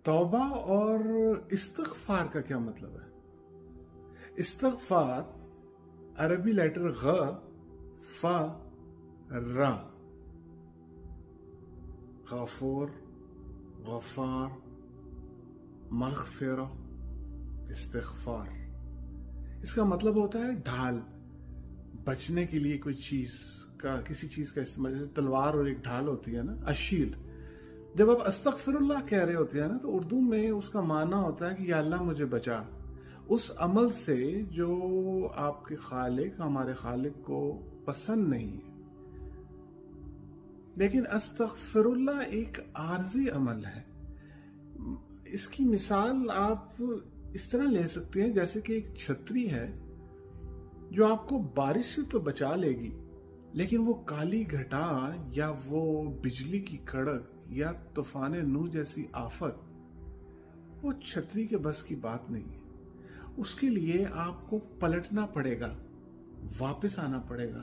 तौबा और इस्तिग़फ़ार का क्या मतलब है? इस्तिग़फ़ार अरबी लेटर ग फ रा, गफूर, गफार, मग़फ़िरा, इस्तिग़फ़ार। इसका मतलब होता है ढाल, बचने के लिए कोई चीज का, किसी चीज का इस्तेमाल। जैसे तलवार और एक ढाल होती है ना, अशील। जब आप अस्तग़फ़िरुल्लाह कह रहे होते हैं ना, तो उर्दू में उसका माना होता है कि या अल्लाह मुझे बचा उस अमल से जो आपके खालिक, हमारे खालिक को पसंद नहीं है। लेकिन अस्तग़फ़िरुल्लाह एक आर्जी अमल है। इसकी मिसाल आप इस तरह ले सकते हैं जैसे कि एक छतरी है जो आपको बारिश से तो बचा लेगी, लेकिन वो काली घटा या वो बिजली की कड़क या तूफान नू जैसी आफत, वो छतरी के बस की बात नहीं है। उसके लिए आपको पलटना पड़ेगा, वापस आना पड़ेगा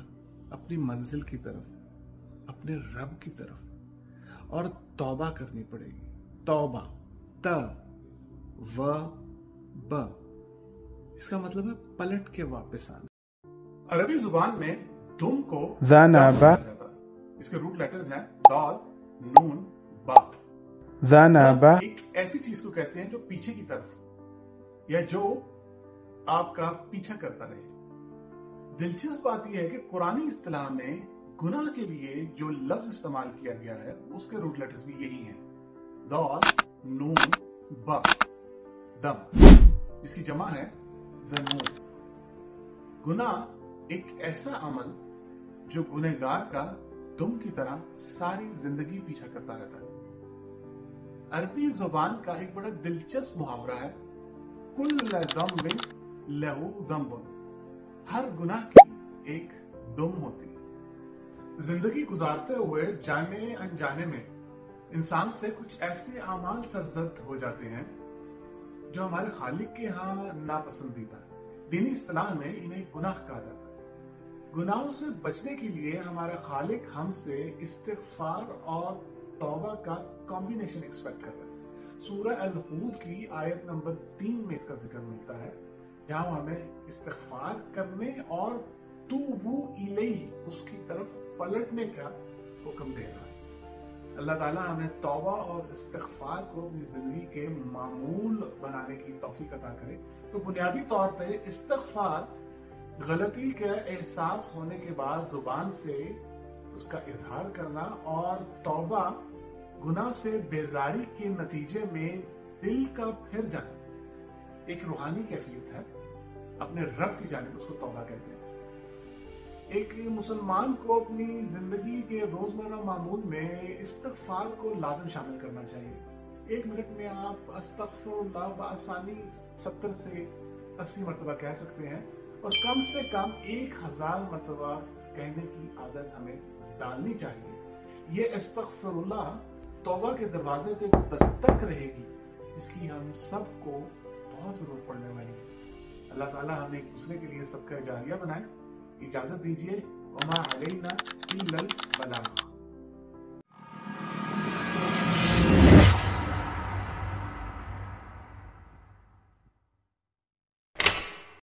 अपनी मंजिल की तरफ, अपने रब की तरफ, और तौबा करनी पड़ेगी। तौबा, त व ब, इसका मतलब है पलट के वापस आना। अरबी जुबान में दुम को ज़नबा, इसके रूट लेटर्स हैं दाल, नून, बा। ज़नबा एक ऐसी चीज को कहते हैं जो पीछे की तरफ या जो आपका पीछा करता रहे। दिलचस्प बात यह है कि कुरानी इस्तिलाह में गुनाह के लिए जो लफ्ज इस्तेमाल किया गया है उसके रूट लेटर्स भी यही हैं, दाल, नून, बा, दम, जिसकी जमा है ज़नून। गुनाह एक ऐसा अमल जो गुनहगार का दुम की तरह सारी जिंदगी पीछा करता रहता है। अरबी जुबान का एक बड़ा दिलचस्प मुहावरा है, कुल्ल ज़म्बिन लहू ज़म्बुन, हर गुनाह की एक दुम होती है। जिंदगी गुजारते हुए जाने अनजाने में इंसान से कुछ ऐसे आमाल सरजद हो जाते हैं जो हमारे खालिक के यहाँ नापसंदीदा है। दीनी इस्तिलाह में इन्हें गुनाह कहा जाता है। गुनाहों से बचने के लिए हमारा खालिक हमसे इस्तिग़फ़ार और तौबा का कॉम्बिनेशन एक्सपेक्ट कर रहा है। सूरह अल-हूद की आयत नंबर 3 में इसका जिक्र मिलता है, जहां हमें इस्तिग़फ़ार करने और तूबू इलैहि, उसकी तरफ पलटने का हुक्म दे रहा है। अल्लाह ताला हमें तौबा और इस्तिग़फ़ार को अपनी जिंदगी के मामूल बनाने की तौफीक अता करे। तो बुनियादी तौर पे इस्तिग़फ़ार गलती का एहसास होने के बाद जुबान से उसका इजहार करना, और तौबा गुनाह से बेजारी के नतीजे में दिल का फिर जाना एक रूहानी कैफियत है। अपने रब की जानिब उसको तौबा कहते हैं। एक मुसलमान को अपनी जिंदगी के रोजमर्रा मामूल में इस्तिग़फ़ार को लाज़िम शामिल करना चाहिए। 1 मिनट में आप अस्तग़फ़िरुल्लाह बआसानी 70 से 80 मरतबा कह सकते हैं, और कम से कम 1000 मरतबा कहने की आदत हमें डालनी चाहिए। ये इस्तिग़फ़िरुल्लाह तौबा के दरवाजे पे दस्तक रहेगी, जिसकी हम सबको बहुत जरूरत पड़ने वाली है। अल्लाह ताला हमें एक दूसरे के लिए सबका जारिया बनाए। इजाजत दीजिए, वमा अलैना इल्लल बलाग।